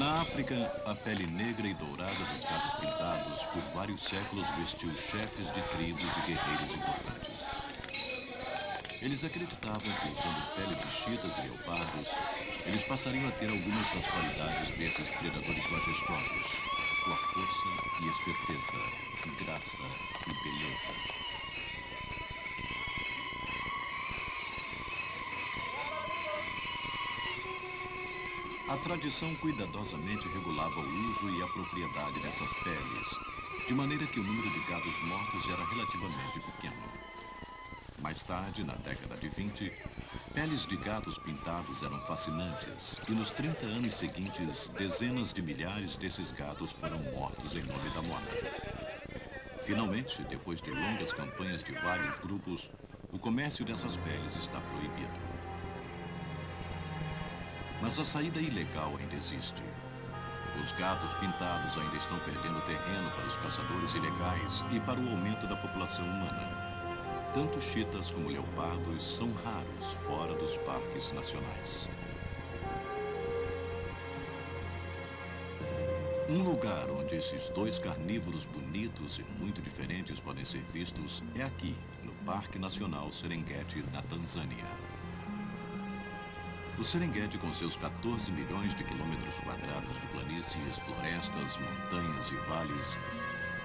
Na África, a pele negra e dourada dos gatos pintados por vários séculos vestiu chefes de tribos e guerreiros importantes. Eles acreditavam que usando pele de chitas e leopardos, eles passariam a ter algumas das qualidades desses predadores majestosos: sua força e esperteza, graça e beleza. A tradição cuidadosamente regulava o uso e a propriedade dessas peles, de maneira que o número de gatos mortos era relativamente pequeno. Mais tarde, na década de 20, peles de gatos pintados eram fascinantes, e nos 30 anos seguintes, dezenas de milhares desses gatos foram mortos em nome da moda. Finalmente, depois de longas campanhas de vários grupos, o comércio dessas peles está proibido. Mas a saída ilegal ainda existe. Os gatos pintados ainda estão perdendo terreno para os caçadores ilegais e para o aumento da população humana. Tanto chitas como leopardos são raros fora dos parques nacionais. Um lugar onde esses dois carnívoros bonitos e muito diferentes podem ser vistos é aqui, no Parque Nacional Serengeti, na Tanzânia. O Serengeti, com seus 14 milhões de quilômetros quadrados de planícies, florestas, montanhas e vales,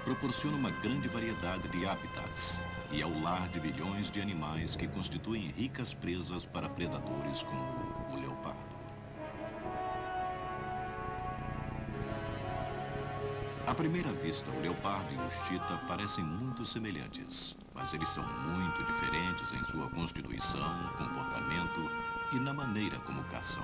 proporciona uma grande variedade de habitats e é o lar de milhões de animais que constituem ricas presas para predadores como o leopardo. À primeira vista, o leopardo e o chita parecem muito semelhantes, mas eles são muito diferentes em sua constituição, comportamento e na maneira como caçam.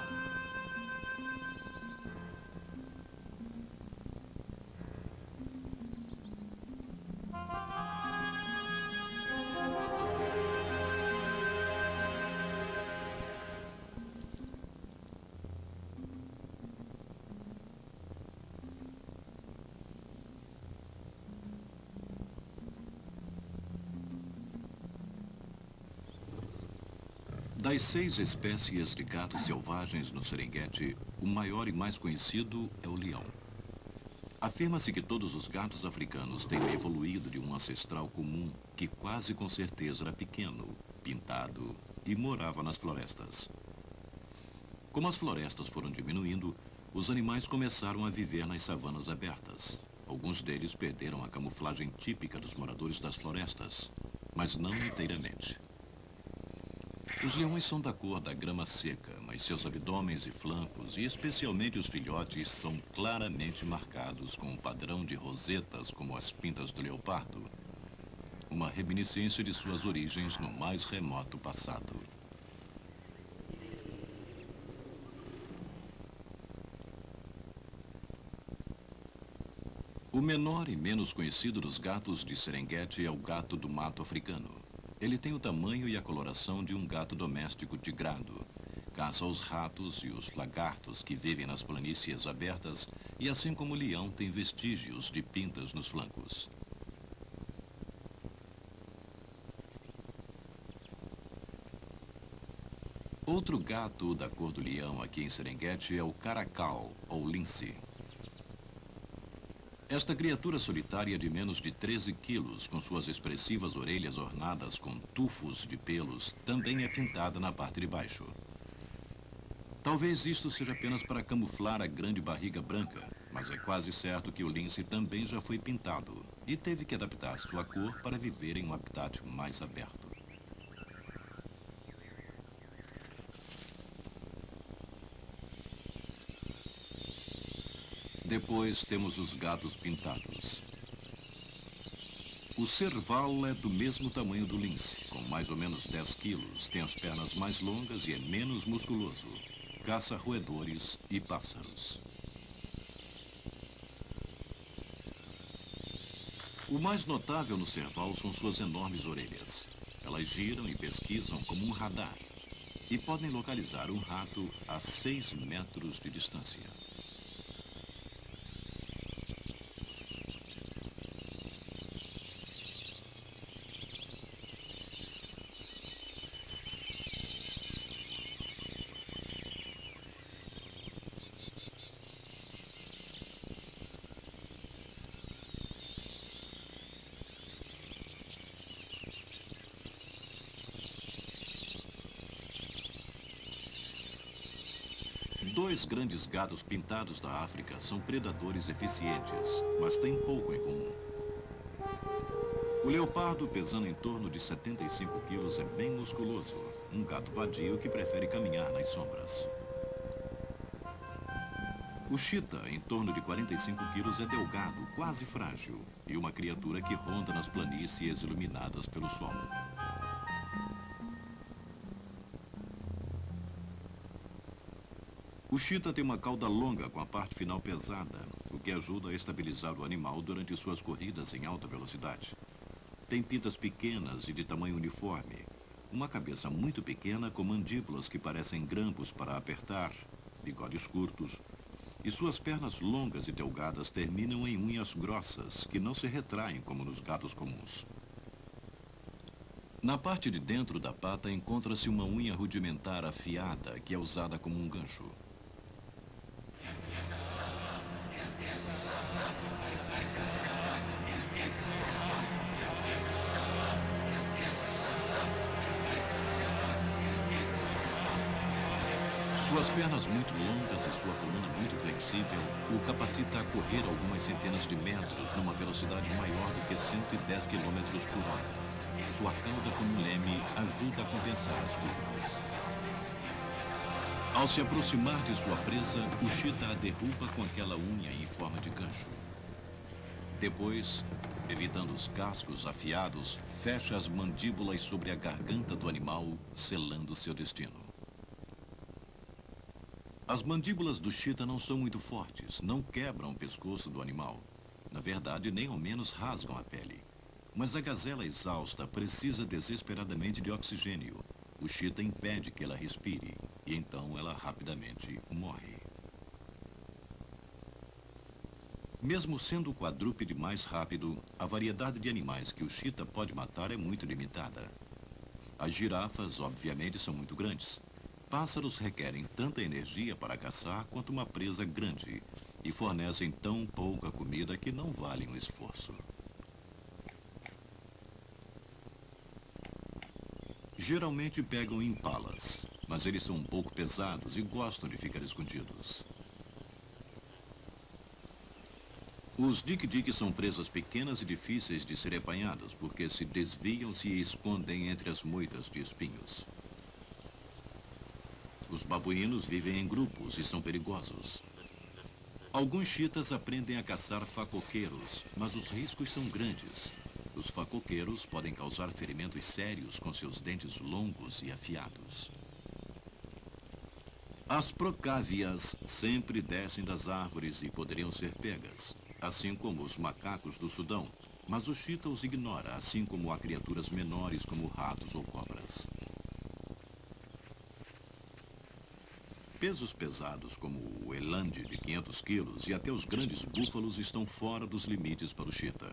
Das 6 espécies de gatos selvagens no Serengeti, o maior e mais conhecido é o leão. Afirma-se que todos os gatos africanos têm evoluído de um ancestral comum que quase com certeza era pequeno, pintado e morava nas florestas. Como as florestas foram diminuindo, os animais começaram a viver nas savanas abertas. Alguns deles perderam a camuflagem típica dos moradores das florestas, mas não inteiramente. Os leões são da cor da grama seca, mas seus abdômenes e flancos, e especialmente os filhotes, são claramente marcados com um padrão de rosetas como as pintas do leopardo, uma reminiscência de suas origens no mais remoto passado. O menor e menos conhecido dos gatos de Serengeti é o gato do mato africano. Ele tem o tamanho e a coloração de um gato doméstico tigrado. Caça os ratos e os lagartos que vivem nas planícies abertas e, assim como o leão, tem vestígios de pintas nos flancos. Outro gato da cor do leão aqui em Serengeti é o caracal, ou lince. Esta criatura solitária de menos de 13 quilos, com suas expressivas orelhas ornadas com tufos de pelos, também é pintada na parte de baixo. Talvez isto seja apenas para camuflar a grande barriga branca, mas é quase certo que o lince também já foi pintado e teve que adaptar sua cor para viver em um habitat mais aberto. Depois temos os gatos pintados. O serval é do mesmo tamanho do lince, com mais ou menos 10 quilos, tem as pernas mais longas e é menos musculoso. Caça roedores e pássaros. O mais notável no serval são suas enormes orelhas. Elas giram e pesquisam como um radar e podem localizar um rato a 6 metros de distância. dois grandes gatos pintados da África são predadores eficientes, mas têm pouco em comum. O leopardo, pesando em torno de 75 quilos, é bem musculoso, um gato vadio que prefere caminhar nas sombras. O chita, em torno de 45 quilos, é delgado, quase frágil, e uma criatura que ronda nas planícies iluminadas pelo sol. O chita tem uma cauda longa com a parte final pesada, o que ajuda a estabilizar o animal durante suas corridas em alta velocidade. Tem pintas pequenas e de tamanho uniforme, uma cabeça muito pequena com mandíbulas que parecem grampos para apertar, bigodes curtos, e suas pernas longas e delgadas terminam em unhas grossas, que não se retraem como nos gatos comuns. Na parte de dentro da pata encontra-se uma unha rudimentar afiada, que é usada como um gancho. Suas pernas muito longas e sua coluna muito flexível o capacita a correr algumas centenas de metros numa velocidade maior do que 110 km por hora. Sua cauda como leme ajuda a compensar as curvas. Ao se aproximar de sua presa, o chita a derruba com aquela unha em forma de gancho. Depois, evitando os cascos afiados, fecha as mandíbulas sobre a garganta do animal, selando seu destino. As mandíbulas do chita não são muito fortes, não quebram o pescoço do animal. Na verdade, nem ao menos rasgam a pele. Mas a gazela exausta precisa desesperadamente de oxigênio. O chita impede que ela respire, e então ela rapidamente morre. Mesmo sendo o quadrúpede mais rápido, a variedade de animais que o chita pode matar é muito limitada. As girafas, obviamente, são muito grandes. Pássaros requerem tanta energia para caçar quanto uma presa grande e fornecem tão pouca comida que não valem o esforço. Geralmente pegam impalas, mas eles são um pouco pesados e gostam de ficar escondidos. Os dik-dik são presas pequenas e difíceis de serem apanhadas porque se desviam-se e escondem entre as moitas de espinhos. Os babuínos vivem em grupos e são perigosos. Alguns chitas aprendem a caçar facoqueiros, mas os riscos são grandes. Os facoqueiros podem causar ferimentos sérios com seus dentes longos e afiados. As procávias sempre descem das árvores e poderiam ser pegas, assim como os macacos do Sudão, mas o chita os ignora, assim como há criaturas menores como ratos ou cobras. Pesos pesados como o elande de 500 quilos e até os grandes búfalos estão fora dos limites para o chita.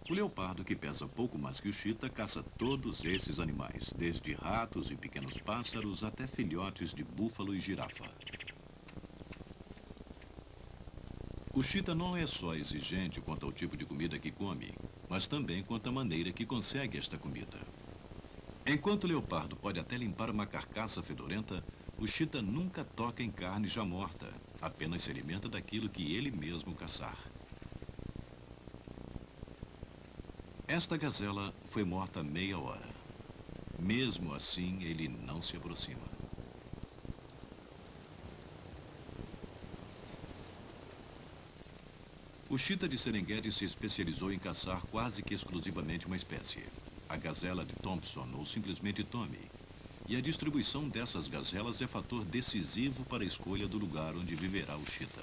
O leopardo, que pesa pouco mais que o chita, caça todos esses animais, desde ratos e pequenos pássaros até filhotes de búfalo e girafa. O chita não é só exigente quanto ao tipo de comida que come, mas também quanto à maneira que consegue esta comida. Enquanto o leopardo pode até limpar uma carcaça fedorenta, o chita nunca toca em carne já morta, apenas se alimenta daquilo que ele mesmo caçar. Esta gazela foi morta há meia hora. Mesmo assim, ele não se aproxima. O chita de Serengeti se especializou em caçar quase que exclusivamente uma espécie, a gazela de Thompson, ou simplesmente Tommy. E a distribuição dessas gazelas é fator decisivo para a escolha do lugar onde viverá o chita.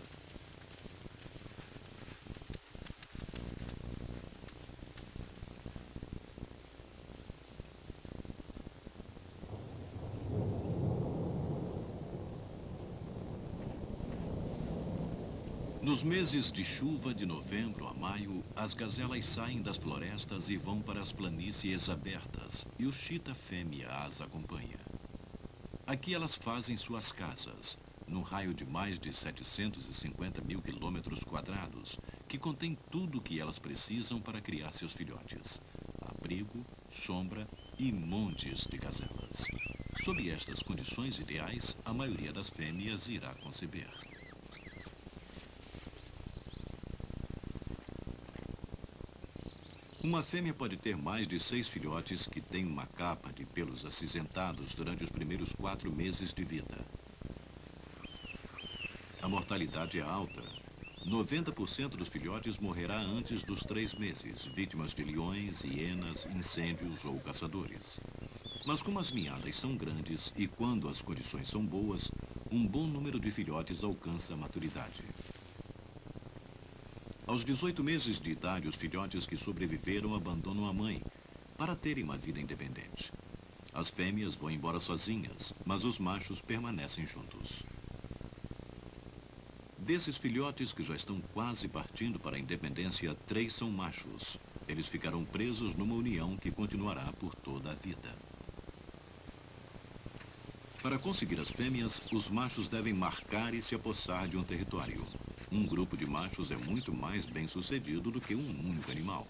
Nos meses de chuva de novembro a maio, as gazelas saem das florestas e vão para as planícies abertas, e o chita fêmea as acompanha. Aqui elas fazem suas casas, num raio de mais de 750 mil quilômetros quadrados, que contém tudo o que elas precisam para criar seus filhotes: abrigo, sombra e montes de gazelas. Sob estas condições ideais, a maioria das fêmeas irá conceber. Uma fêmea pode ter mais de 6 filhotes que têm uma capa de pelos acinzentados durante os primeiros 4 meses de vida. A mortalidade é alta. 90% dos filhotes morrerá antes dos 3 meses, vítimas de leões, hienas, incêndios ou caçadores. Mas como as ninhadas são grandes e quando as condições são boas, um bom número de filhotes alcança a maturidade. Aos 18 meses de idade, os filhotes que sobreviveram abandonam a mãe para terem uma vida independente. As fêmeas vão embora sozinhas, mas os machos permanecem juntos. Desses filhotes que já estão quase partindo para a independência, 3 são machos. Eles ficarão presos numa união que continuará por toda a vida. Para conseguir as fêmeas, os machos devem marcar e se apossar de um território. Um grupo de machos é muito mais bem-sucedido do que um único animal.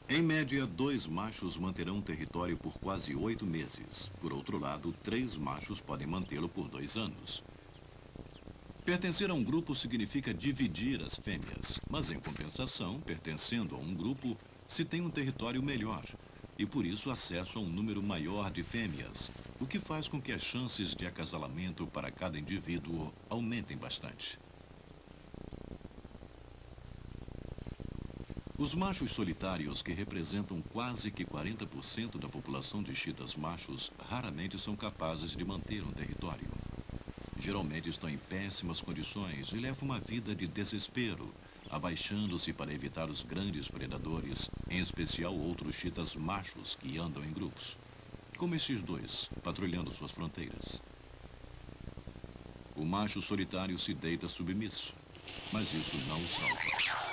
Em média, 2 machos manterão um território por quase 8 meses. Por outro lado, 3 machos podem mantê-lo por 2 anos. Pertencer a um grupo significa dividir as fêmeas, mas em compensação, pertencendo a um grupo, se tem um território melhor e por isso acesso a um número maior de fêmeas, o que faz com que as chances de acasalamento para cada indivíduo aumentem bastante. Os machos solitários, que representam quase que 40% da população de chitas machos, raramente são capazes de manter um território. Geralmente estão em péssimas condições e levam uma vida de desespero, abaixando-se para evitar os grandes predadores, em especial outros chitas machos que andam em grupos, como estes 2, patrulhando suas fronteiras. O macho solitário se deita submisso, mas isso não o salva.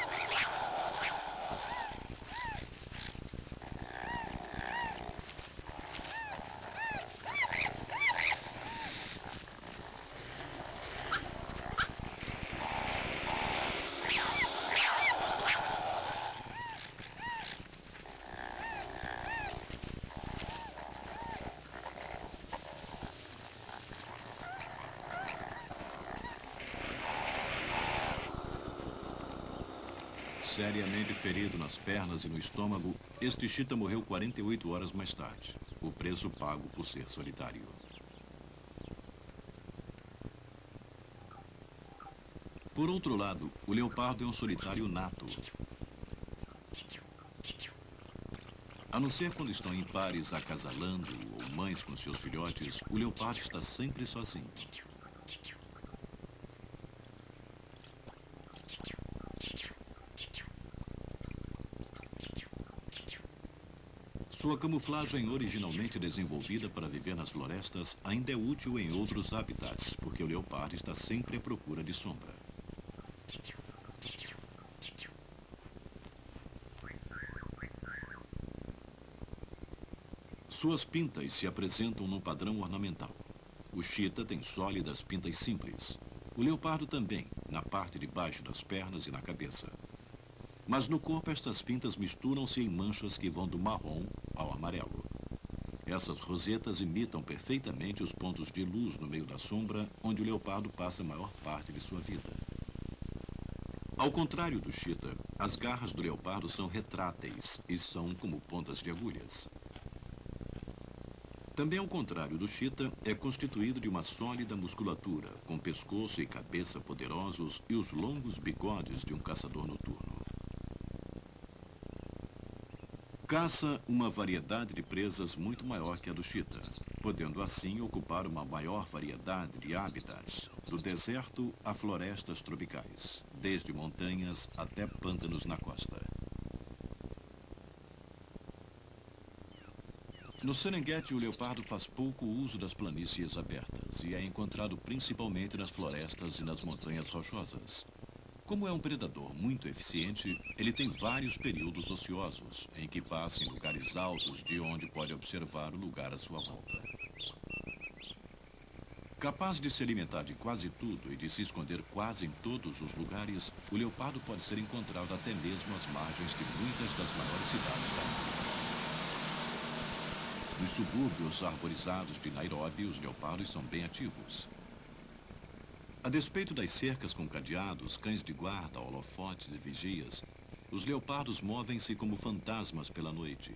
Seriamente ferido nas pernas e no estômago, este chita morreu 48 horas mais tarde. O preço pago por ser solitário. Por outro lado, o leopardo é um solitário nato. A não ser quando estão em pares acasalando ou mães com seus filhotes, o leopardo está sempre sozinho. Sua camuflagem, originalmente desenvolvida para viver nas florestas, ainda é útil em outros habitats, porque o leopardo está sempre à procura de sombra. Suas pintas se apresentam num padrão ornamental. O chita tem sólidas pintas simples. O leopardo também, na parte de baixo das pernas e na cabeça. Mas no corpo estas pintas misturam-se em manchas que vão do marrom ao amarelo. Essas rosetas imitam perfeitamente os pontos de luz no meio da sombra, onde o leopardo passa a maior parte de sua vida. Ao contrário do chita, as garras do leopardo são retráteis e são como pontas de agulhas. Também ao contrário do chita, é constituído de uma sólida musculatura, com pescoço e cabeça poderosos e os longos bigodes de um caçador noturno. Caça uma variedade de presas muito maior que a do chita, podendo assim ocupar uma maior variedade de habitats, do deserto a florestas tropicais, desde montanhas até pântanos na costa. No Serengeti, o leopardo faz pouco uso das planícies abertas e é encontrado principalmente nas florestas e nas montanhas rochosas. Como é um predador muito eficiente, ele tem vários períodos ociosos, em que passa em lugares altos de onde pode observar o lugar à sua volta. Capaz de se alimentar de quase tudo e de se esconder quase em todos os lugares, o leopardo pode ser encontrado até mesmo às margens de muitas das maiores cidades da Índia. Nos subúrbios arborizados de Nairobi, os leopardos são bem ativos. A despeito das cercas com cadeados, cães de guarda, holofotes e vigias, os leopardos movem-se como fantasmas pela noite,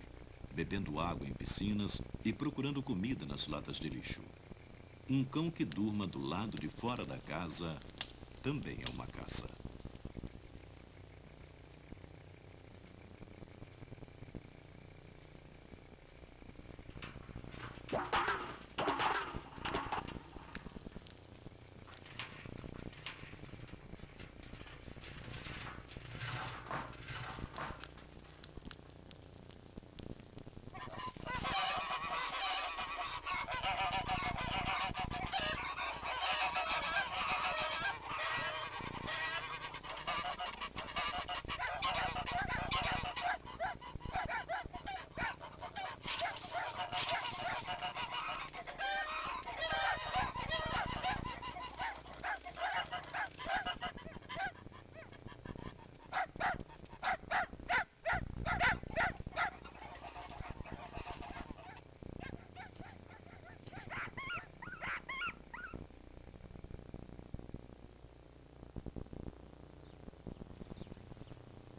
bebendo água em piscinas e procurando comida nas latas de lixo. Um cão que durma do lado de fora da casa também é uma caça.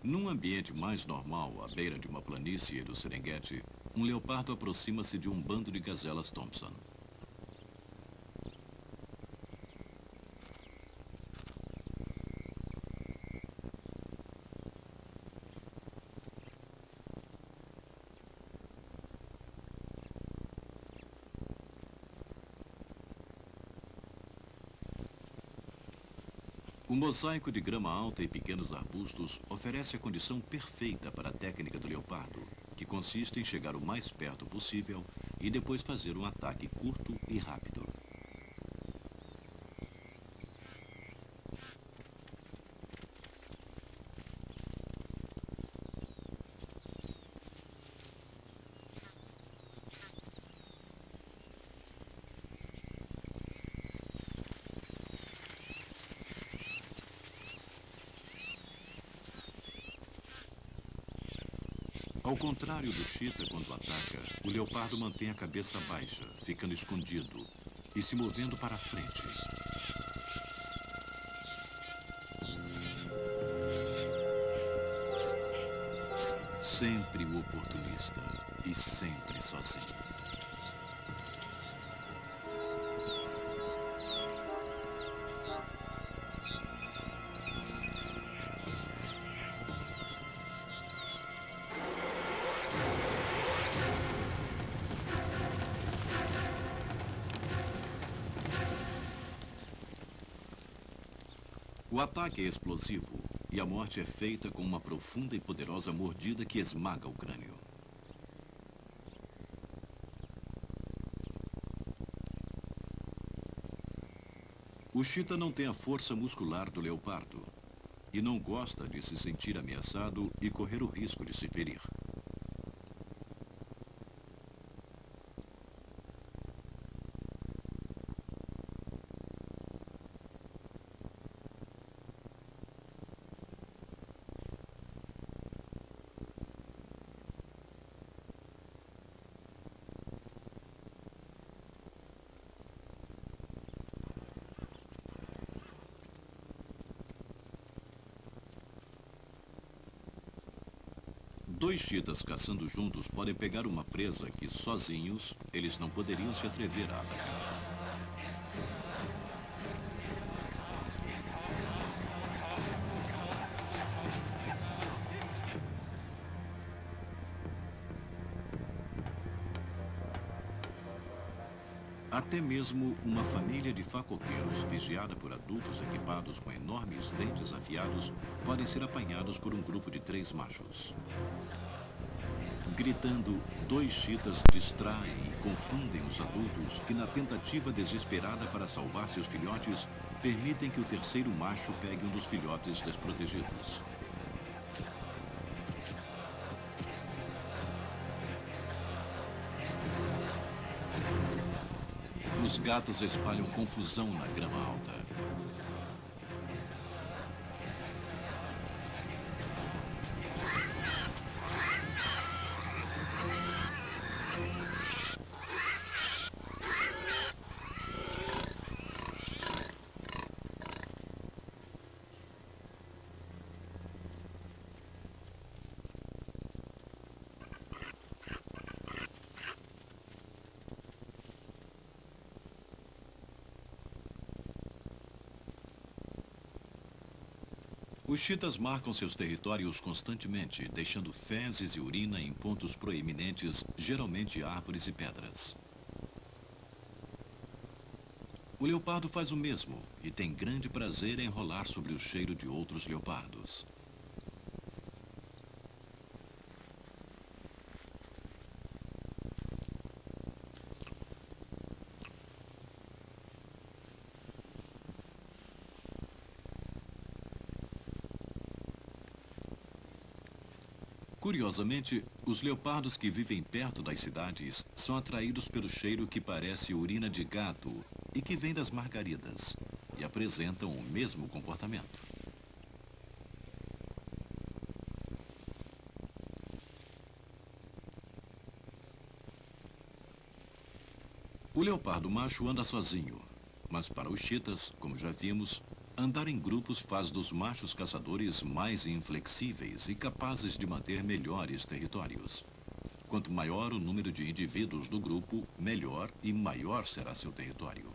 Num ambiente mais normal, à beira de uma planície do Serengeti, um leopardo aproxima-se de um bando de gazelas Thompson. O mosaico de grama alta e pequenos arbustos oferece a condição perfeita para a técnica do leopardo, que consiste em chegar o mais perto possível e depois fazer um ataque curto e rápido. Ao contrário do chita quando ataca, o leopardo mantém a cabeça baixa, ficando escondido e se movendo para a frente. Sempre o oportunista e sempre sozinho. O ataque é explosivo e a morte é feita com uma profunda e poderosa mordida que esmaga o crânio. O chita não tem a força muscular do leopardo e não gosta de se sentir ameaçado e correr o risco de se ferir. Dois chitas caçando juntos podem pegar uma presa que, sozinhos, eles não poderiam se atrever a atacar. Até mesmo uma família de facoqueiros, vigiada por adultos equipados com enormes dentes afiados, podem ser apanhados por um grupo de 3 machos. Gritando, 2 chitas distraem e confundem os adultos que, na tentativa desesperada para salvar seus filhotes, permitem que o terceiro macho pegue um dos filhotes desprotegidos. Os gatos espalham confusão na grama alta. Os chitas marcam seus territórios constantemente, deixando fezes e urina em pontos proeminentes, geralmente árvores e pedras. O leopardo faz o mesmo e tem grande prazer em rolar sobre o cheiro de outros leopardos. Curiosamente, os leopardos que vivem perto das cidades são atraídos pelo cheiro que parece urina de gato e que vem das margaridas, e apresentam o mesmo comportamento. O leopardo macho anda sozinho, mas para os chitas, como já vimos, andar em grupos faz dos machos caçadores mais inflexíveis e capazes de manter melhores territórios. Quanto maior o número de indivíduos do grupo, melhor e maior será seu território.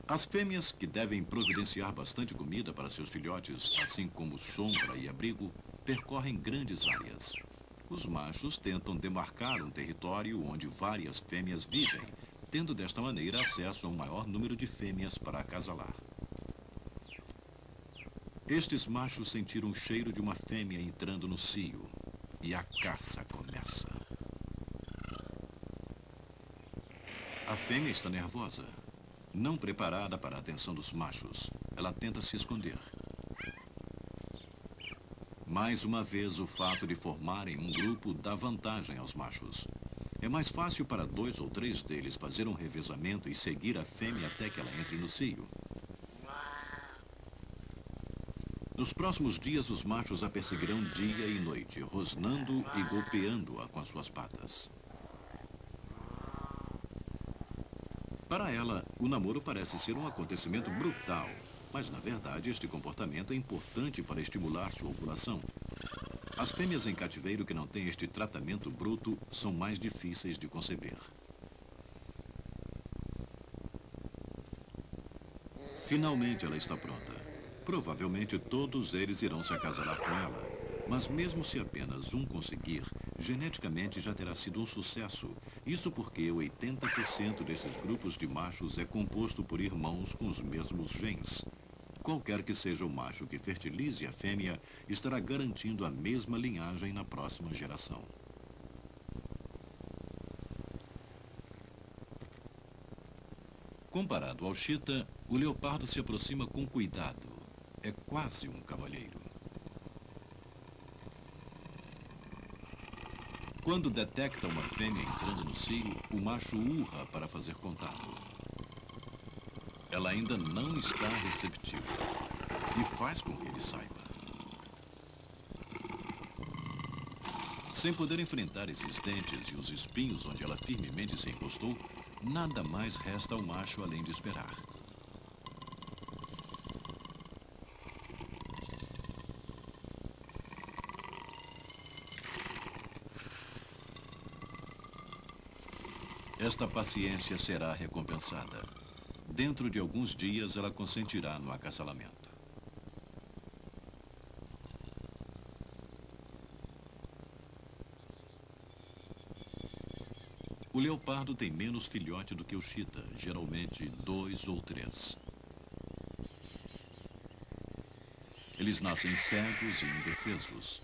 As fêmeas, que devem providenciar bastante comida para seus filhotes, assim como sombra e abrigo, percorrem grandes áreas. Os machos tentam demarcar um território onde várias fêmeas vivem, tendo desta maneira acesso a um maior número de fêmeas para acasalar. Estes machos sentiram o cheiro de uma fêmea entrando no cio, e a caça começa. A fêmea está nervosa, não preparada para a atenção dos machos. Ela tenta se esconder. Mais uma vez, o fato de formarem um grupo dá vantagem aos machos. É mais fácil para 2 ou 3 deles fazer um revezamento e seguir a fêmea até que ela entre no cio. Nos próximos dias, os machos a perseguirão dia e noite, rosnando e golpeando-a com as suas patas. Para ela, o namoro parece ser um acontecimento brutal, mas na verdade este comportamento é importante para estimular sua ovulação. As fêmeas em cativeiro que não têm este tratamento bruto são mais difíceis de conceber. Finalmente ela está pronta. Provavelmente todos eles irão se acasalar com ela, mas mesmo se apenas um conseguir, geneticamente já terá sido um sucesso. Isso porque 80% desses grupos de machos é composto por irmãos com os mesmos genes. Qualquer que seja o macho que fertilize a fêmea, estará garantindo a mesma linhagem na próxima geração. Comparado ao chita, o leopardo se aproxima com cuidado. É quase um cavalheiro. Quando detecta uma fêmea entrando no cio, o macho urra para fazer contato. Ela ainda não está receptiva e faz com que ele saiba. Sem poder enfrentar esses dentes e os espinhos onde ela firmemente se encostou, nada mais resta ao macho além de esperar. Esta paciência será recompensada. Dentro de alguns dias, ela consentirá no acasalamento. O leopardo tem menos filhote do que o chita, geralmente 2 ou 3. Eles nascem cegos e indefesos.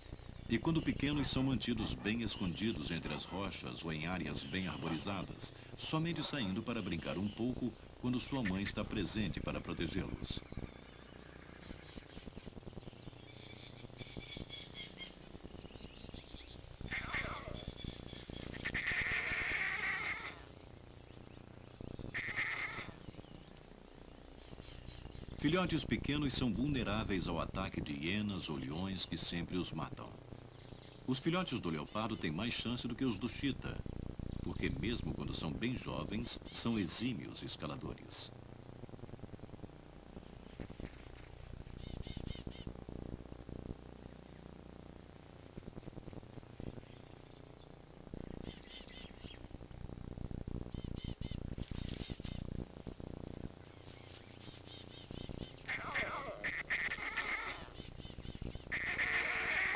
E quando pequenos são mantidos bem escondidos entre as rochas ou em áreas bem arborizadas, somente saindo para brincar um pouco quando sua mãe está presente para protegê-los. Filhotes pequenos são vulneráveis ao ataque de hienas ou leões que sempre os matam. Os filhotes do leopardo têm mais chance do que os do chita, porque mesmo quando são bem jovens, são exímios escaladores.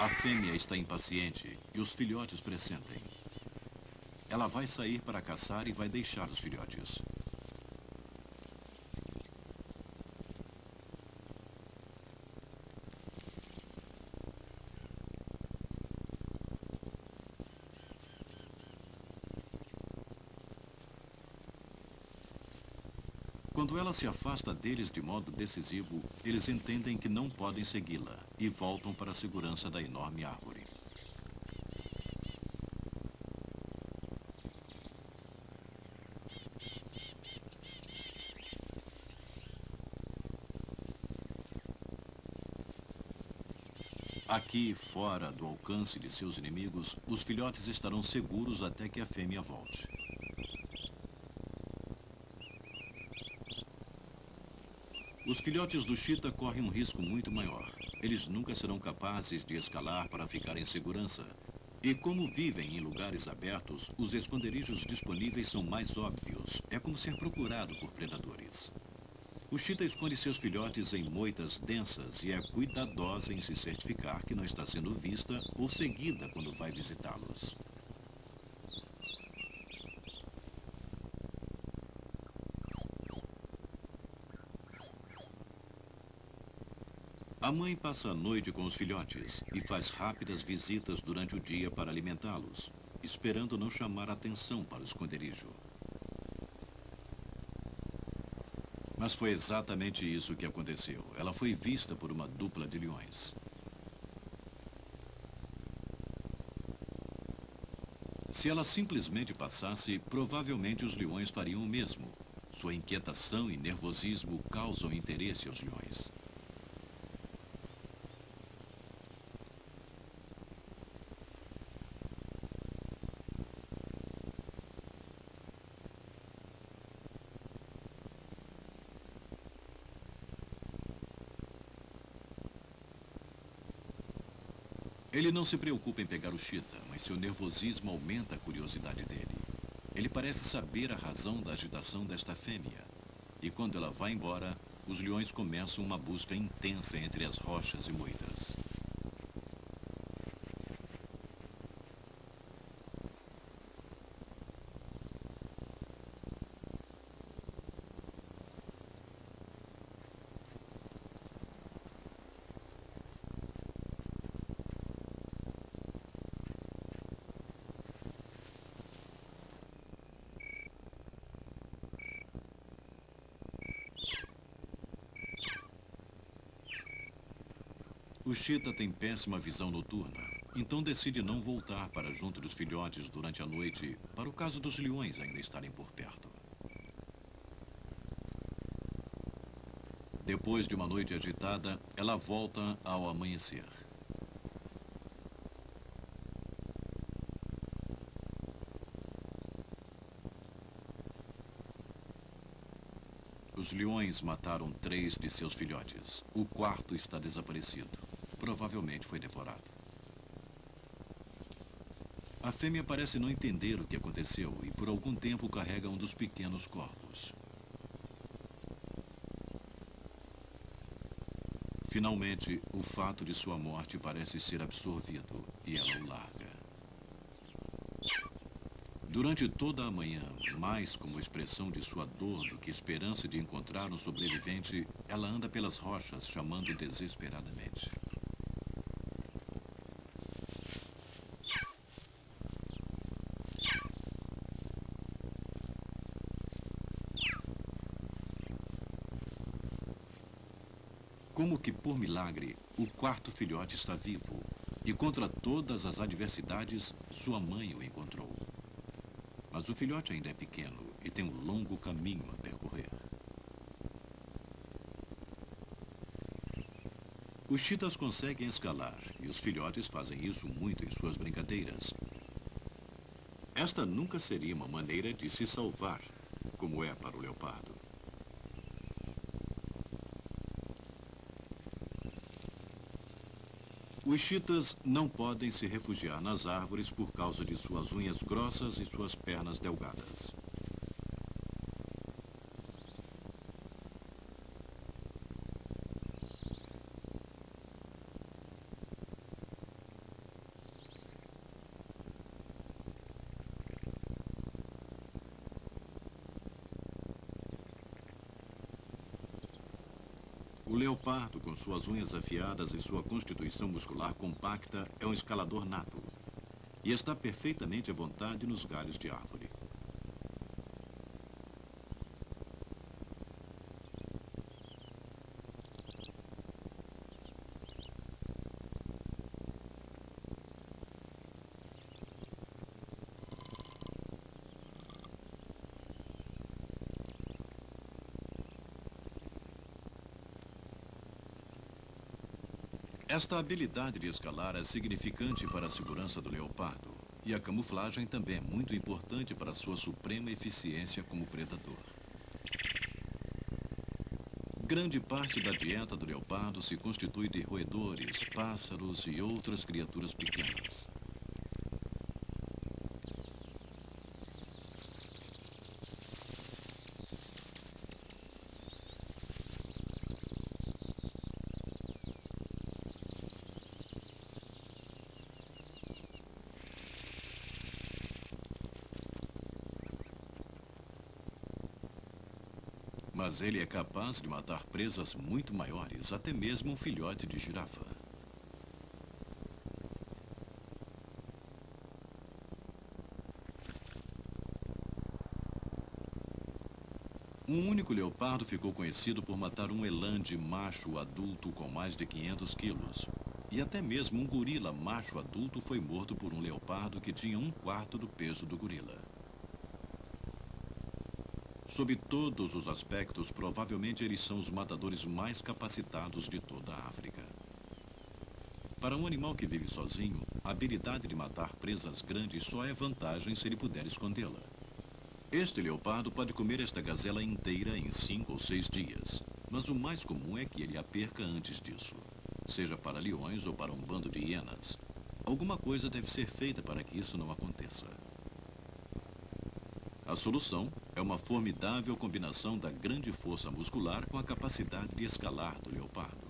A fêmea está impaciente e os filhotes pressentem. Ela vai sair para caçar e vai deixar os filhotes. Quando ela se afasta deles de modo decisivo, eles entendem que não podem segui-la e voltam para a segurança da enorme árvore. Aqui, fora do alcance de seus inimigos, os filhotes estarão seguros até que a fêmea volte. Os filhotes do chita correm um risco muito maior. Eles nunca serão capazes de escalar para ficar em segurança. E como vivem em lugares abertos, os esconderijos disponíveis são mais óbvios. É como ser procurado por predadores. O chita esconde seus filhotes em moitas densas e é cuidadosa em se certificar que não está sendo vista ou seguida quando vai visitá-los. A mãe passa a noite com os filhotes e faz rápidas visitas durante o dia para alimentá-los, esperando não chamar atenção para o esconderijo. Mas foi exatamente isso que aconteceu. Ela foi vista por uma dupla de leões. Se ela simplesmente passasse, provavelmente os leões fariam o mesmo. Sua inquietação e nervosismo causam interesse aos leões. Ele não se preocupa em pegar o chita, mas seu nervosismo aumenta a curiosidade dele. Ele parece saber a razão da agitação desta fêmea. E quando ela vai embora, os leões começam uma busca intensa entre as rochas e moitas. O chita tem péssima visão noturna, então decide não voltar para junto dos filhotes durante a noite, para o caso dos leões ainda estarem por perto. Depois de uma noite agitada, ela volta ao amanhecer. Os leões mataram 3 de seus filhotes. O quarto está desaparecido. Provavelmente foi devorado. A fêmea parece não entender o que aconteceu e por algum tempo carrega um dos pequenos corpos. Finalmente, o fato de sua morte parece ser absorvido e ela o larga. Durante toda a manhã, mais como expressão de sua dor do que esperança de encontrar um sobrevivente, ela anda pelas rochas chamando desesperadamente. Como que por milagre, o quarto filhote está vivo e contra todas as adversidades, sua mãe o encontrou. Mas o filhote ainda é pequeno e tem um longo caminho a percorrer. Os chitas conseguem escalar e os filhotes fazem isso muito em suas brincadeiras. Esta nunca seria uma maneira de se salvar, como é para o leopardo. Os chitas não podem se refugiar nas árvores por causa de suas unhas grossas e suas pernas delgadas. O leopardo, com suas unhas afiadas e sua constituição muscular compacta, é um escalador nato e está perfeitamente à vontade nos galhos de árvore. Esta habilidade de escalar é significante para a segurança do leopardo, e a camuflagem também é muito importante para sua suprema eficiência como predador. Grande parte da dieta do leopardo se constitui de roedores, pássaros e outras criaturas pequenas. Mas ele é capaz de matar presas muito maiores, até mesmo um filhote de girafa. Um único leopardo ficou conhecido por matar um eland macho adulto com mais de 500 quilos. E até mesmo um gorila macho adulto foi morto por um leopardo que tinha 1/4 do peso do gorila. Sob todos os aspectos, provavelmente eles são os matadores mais capacitados de toda a África. Para um animal que vive sozinho, a habilidade de matar presas grandes só é vantagem se ele puder escondê-la. Este leopardo pode comer esta gazela inteira em 5 ou 6 dias, mas o mais comum é que ele a perca antes disso, seja para leões ou para um bando de hienas. Alguma coisa deve ser feita para que isso não aconteça. A solução é uma formidável combinação da grande força muscular com a capacidade de escalar do leopardo.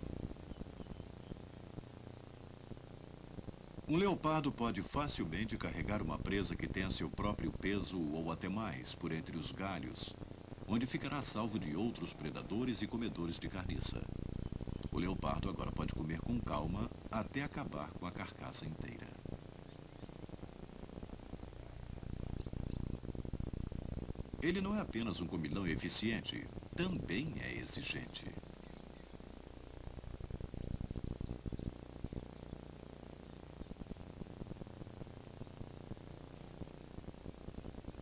Um leopardo pode facilmente carregar uma presa que tenha seu próprio peso ou até mais por entre os galhos, onde ficará salvo de outros predadores e comedores de carniça. O leopardo agora pode comer com calma até acabar com a carcaça inteira. Ele não é apenas um comilão eficiente, também é exigente.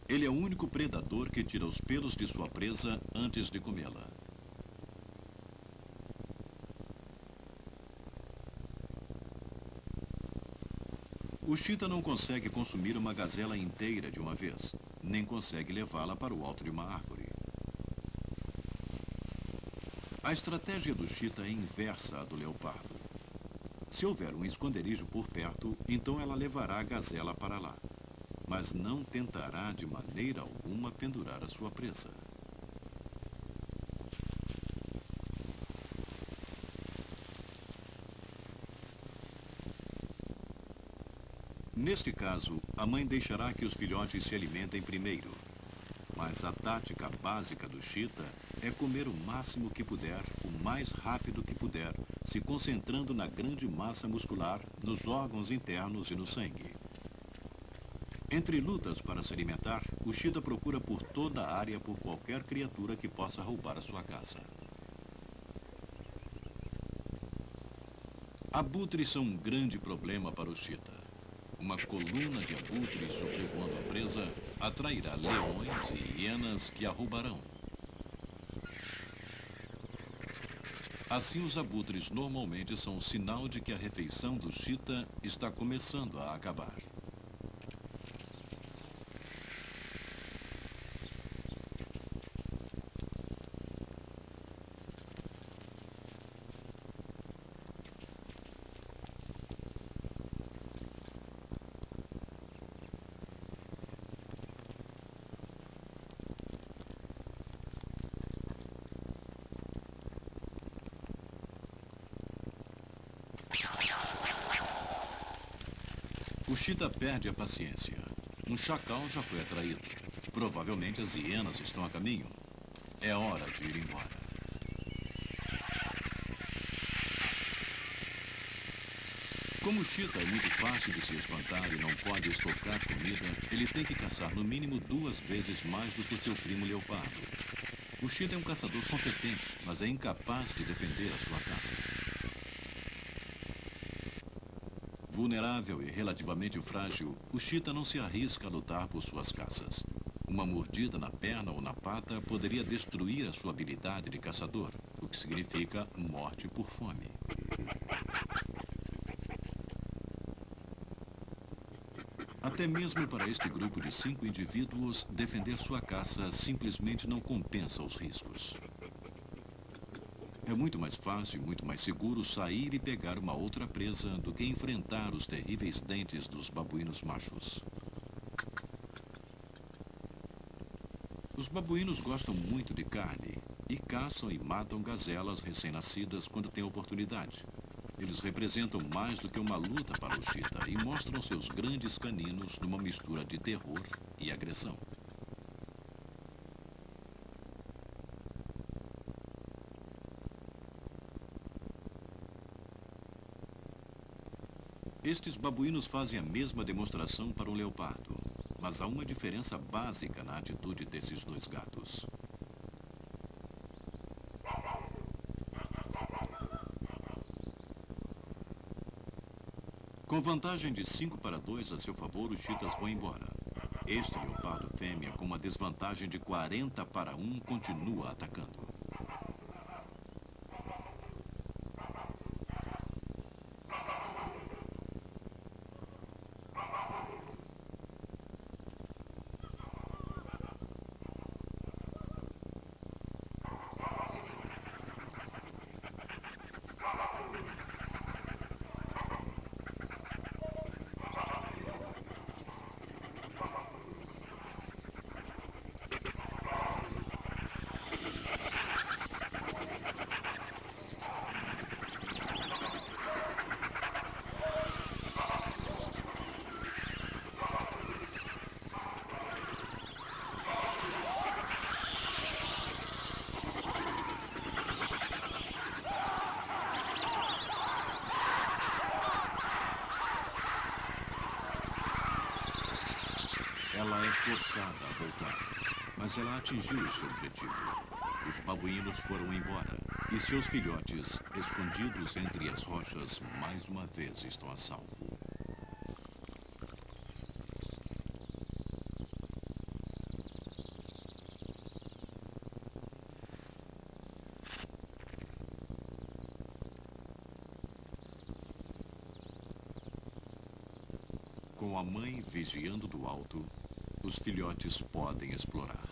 Ele é o único predador que tira os pelos de sua presa antes de comê-la. O chita não consegue consumir uma gazela inteira de uma vez, nem consegue levá-la para o alto de uma árvore. A estratégia do chita é inversa à do leopardo. Se houver um esconderijo por perto, então ela levará a gazela para lá, mas não tentará de maneira alguma pendurar a sua presa. Neste caso, a mãe deixará que os filhotes se alimentem primeiro. Mas a tática básica do chita é comer o máximo que puder, o mais rápido que puder, se concentrando na grande massa muscular, nos órgãos internos e no sangue. Entre lutas para se alimentar, o chita procura por toda a área por qualquer criatura que possa roubar a sua caça. Abutres são um grande problema para o chita. Uma coluna de abutres sobrevoando a presa atrairá leões e hienas que a roubarão. Assim, os abutres normalmente são um sinal de que a refeição do chita está começando a acabar. O chita perde a paciência. Um chacal já foi atraído. Provavelmente as hienas estão a caminho. É hora de ir embora. Como o chita é muito fácil de se espantar e não pode estocar comida, ele tem que caçar no mínimo 2 vezes mais do que seu primo leopardo. O chita é um caçador competente, mas é incapaz de defender a sua caça. Vulnerável e relativamente frágil, o chita não se arrisca a lutar por suas caças. Uma mordida na perna ou na pata poderia destruir a sua habilidade de caçador, o que significa morte por fome. Até mesmo para este grupo de 5 indivíduos, defender sua caça simplesmente não compensa os riscos. É muito mais fácil e muito mais seguro sair e pegar uma outra presa do que enfrentar os terríveis dentes dos babuínos machos. Os babuínos gostam muito de carne e caçam e matam gazelas recém-nascidas quando têm oportunidade. Eles representam mais do que uma luta para o chita e mostram seus grandes caninos numa mistura de terror e agressão. Estes babuínos fazem a mesma demonstração para um leopardo, mas há uma diferença básica na atitude desses dois gatos. Com vantagem de 5-2 a seu favor, os chitas vão embora. Este leopardo fêmea, com uma desvantagem de 40-1, continua atacando. Ela é forçada a voltar, mas ela atingiu seu objetivo. Os babuínos foram embora e seus filhotes, escondidos entre as rochas, mais uma vez estão a salvo. Com a mãe vigiando do alto, os filhotes podem explorar.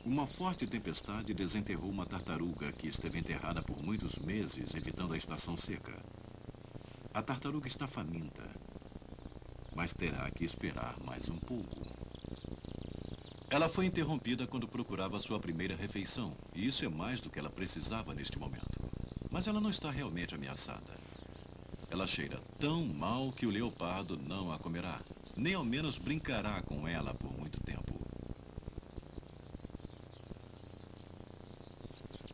Uma forte tempestade desenterrou uma tartaruga que esteve enterrada por muitos meses, evitando a estação seca. A tartaruga está faminta, mas terá que esperar mais um pouco. Ela foi interrompida quando procurava sua primeira refeição, e isso é mais do que ela precisava neste momento. Mas ela não está realmente ameaçada. Ela cheira tão mal que o leopardo não a comerá, nem ao menos brincará com ela por muito tempo.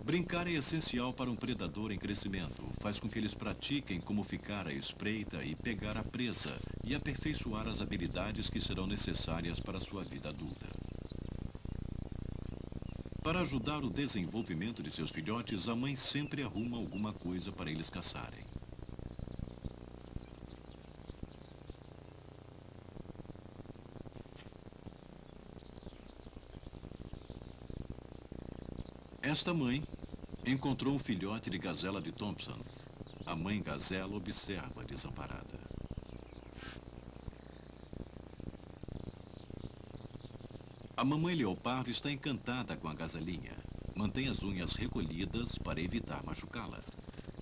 Brincar é essencial para um predador em crescimento. Faz com que eles pratiquem como ficar à espreita e pegar a presa, e aperfeiçoar as habilidades que serão necessárias para a sua vida adulta. Para ajudar o desenvolvimento de seus filhotes, a mãe sempre arruma alguma coisa para eles caçarem. Esta mãe encontrou um filhote de gazela de Thompson. A mãe gazela observa desamparada. A mamãe leopardo está encantada com a gazelinha. Mantém as unhas recolhidas para evitar machucá-la.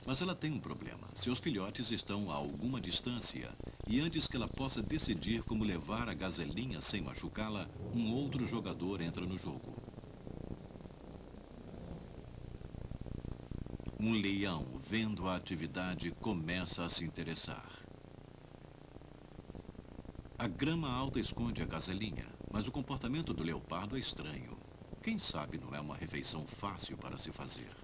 Mas ela tem um problema. Seus filhotes estão a alguma distância. E antes que ela possa decidir como levar a gazelinha sem machucá-la, um outro jogador entra no jogo. Um leão, vendo a atividade, começa a se interessar. A grama alta esconde a gazelinha, mas o comportamento do leopardo é estranho. Quem sabe não é uma refeição fácil para se fazer.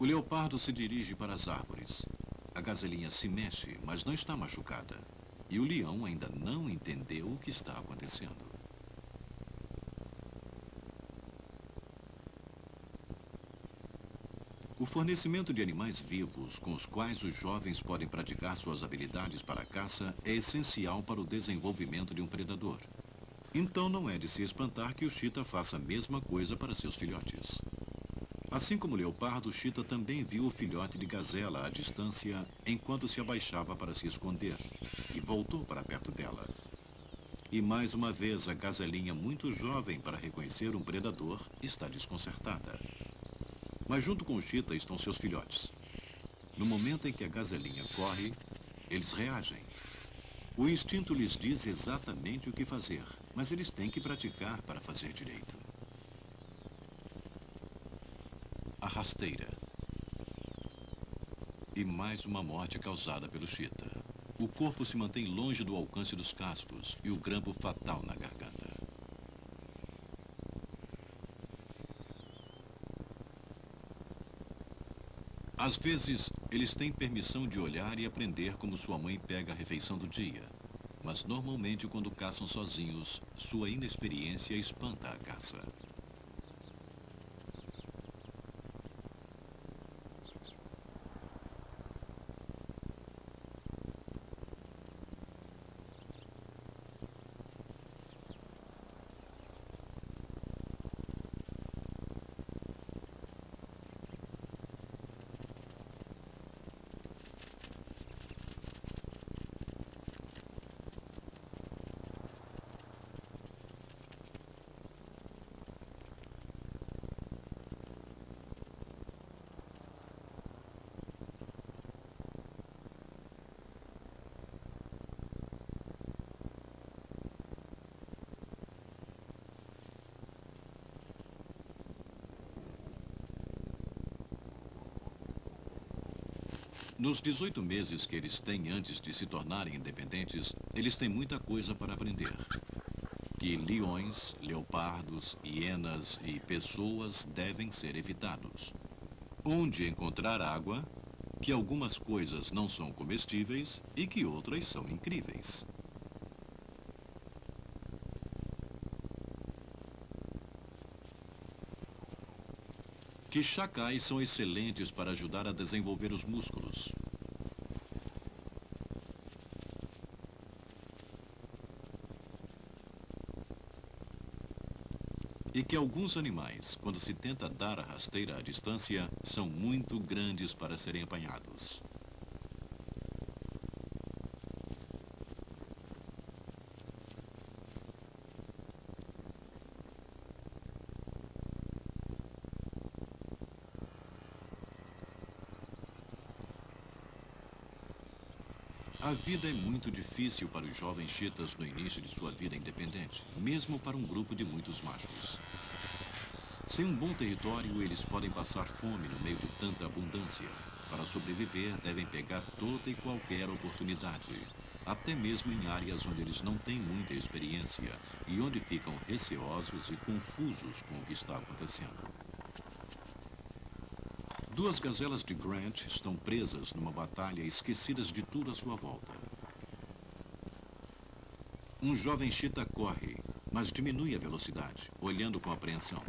O leopardo se dirige para as árvores. A gazelinha se mexe, mas não está machucada. E o leão ainda não entendeu o que está acontecendo. O fornecimento de animais vivos com os quais os jovens podem praticar suas habilidades para a caça é essencial para o desenvolvimento de um predador. Então não é de se espantar que o cheetah faça a mesma coisa para seus filhotes. Assim como o leopardo, o cheetah também viu o filhote de gazela à distância enquanto se abaixava para se esconder e voltou para perto dela. E mais uma vez a gazelinha, muito jovem para reconhecer um predador, está desconcertada. Mas junto com o cheetah estão seus filhotes. No momento em que a gazelinha corre, eles reagem. O instinto lhes diz exatamente o que fazer, mas eles têm que praticar para fazer direito. A rasteira. E mais uma morte causada pelo cheetah. O corpo se mantém longe do alcance dos cascos e o grampo fatal na garganta. Às vezes, eles têm permissão de olhar e aprender como sua mãe pega a refeição do dia. Mas normalmente, quando caçam sozinhos, sua inexperiência espanta a caça. Nos 18 meses que eles têm antes de se tornarem independentes, eles têm muita coisa para aprender. Que leões, leopardos, hienas e pessoas devem ser evitados. Onde encontrar água, que algumas coisas não são comestíveis e que outras são incríveis. Que chacais são excelentes para ajudar a desenvolver os músculos. E que alguns animais, quando se tenta dar a rasteira à distância, são muito grandes para serem apanhados. A vida é muito difícil para os jovens cheetahs no início de sua vida independente, mesmo para um grupo de muitos machos. Sem um bom território, eles podem passar fome no meio de tanta abundância. Para sobreviver, devem pegar toda e qualquer oportunidade, até mesmo em áreas onde eles não têm muita experiência e onde ficam receosos e confusos com o que está acontecendo. Duas gazelas de Grant estão presas numa batalha, esquecidas de tudo à sua volta. Um jovem cheetah corre, mas diminui a velocidade, olhando com apreensão.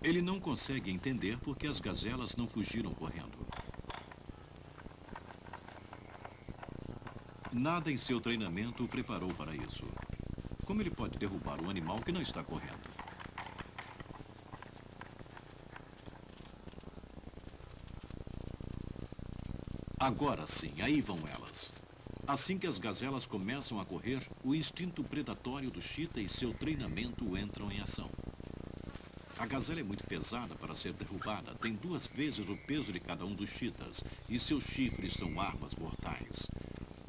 Ele não consegue entender por que as gazelas não fugiram correndo. Nada em seu treinamento o preparou para isso. Como ele pode derrubar um animal que não está correndo? Agora sim, aí vão elas. Assim que as gazelas começam a correr, o instinto predatório do cheetah e seu treinamento entram em ação. A gazela é muito pesada para ser derrubada, tem 2 vezes o peso de cada um dos cheetahs, e seus chifres são armas mortais.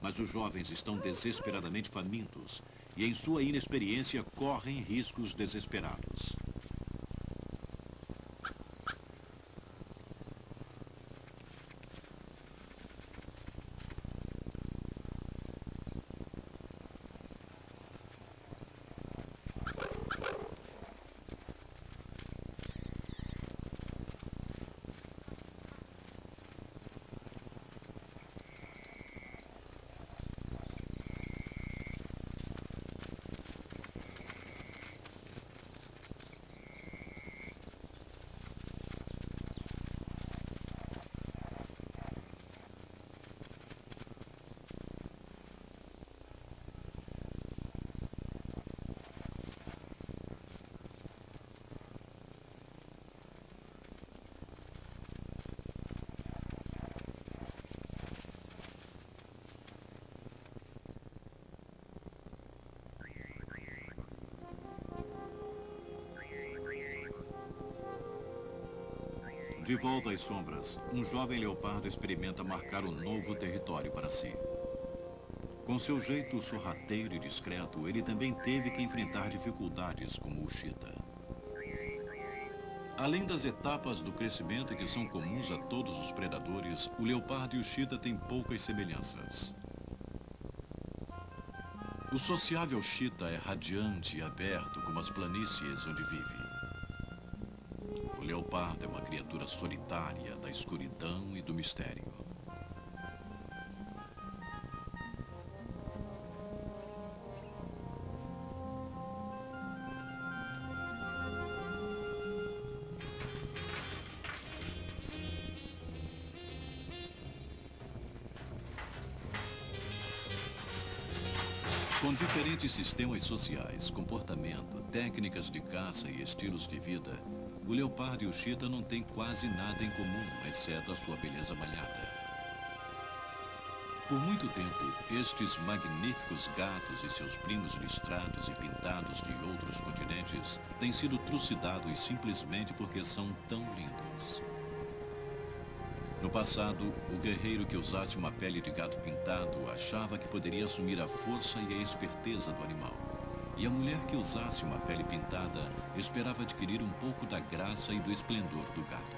Mas os jovens estão desesperadamente famintos, e em sua inexperiência correm riscos desesperados. De volta às sombras, um jovem leopardo experimenta marcar um novo território para si. Com seu jeito sorrateiro e discreto, ele também teve que enfrentar dificuldades como o chita. Além das etapas do crescimento que são comuns a todos os predadores, o leopardo e o chita têm poucas semelhanças. O sociável chita é radiante e aberto como as planícies onde vive. O leopardo é uma criatura solitária da escuridão e do mistério. Com diferentes sistemas sociais, comportamento, técnicas de caça e estilos de vida, o leopardo e o chita não têm quase nada em comum, exceto a sua beleza malhada. Por muito tempo, estes magníficos gatos e seus primos listrados e pintados de outros continentes têm sido trucidados simplesmente porque são tão lindos. No passado, o guerreiro que usasse uma pele de gato pintado achava que poderia assumir a força e a esperteza do animal. E a mulher que usasse uma pele pintada esperava adquirir um pouco da graça e do esplendor do gato.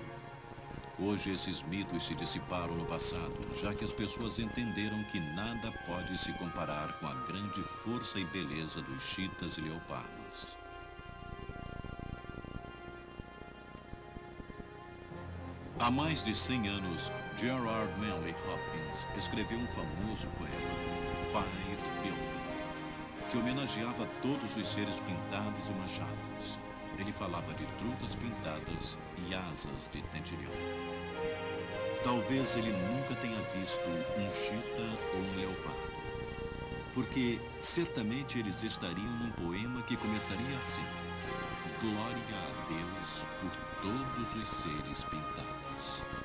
Hoje esses mitos se dissiparam no passado, já que as pessoas entenderam que nada pode se comparar com a grande força e beleza dos chitas e leopardos. Há mais de 100 anos, Gerard Manley Hopkins escreveu um famoso poema, Pai do Pilgrim, que homenageava todos os seres pintados e manchados. Ele falava de trutas pintadas e asas de tentilhão. Talvez ele nunca tenha visto um chita ou um leopardo, porque certamente eles estariam num poema que começaria assim: Glória a Deus por todos os seres pintados.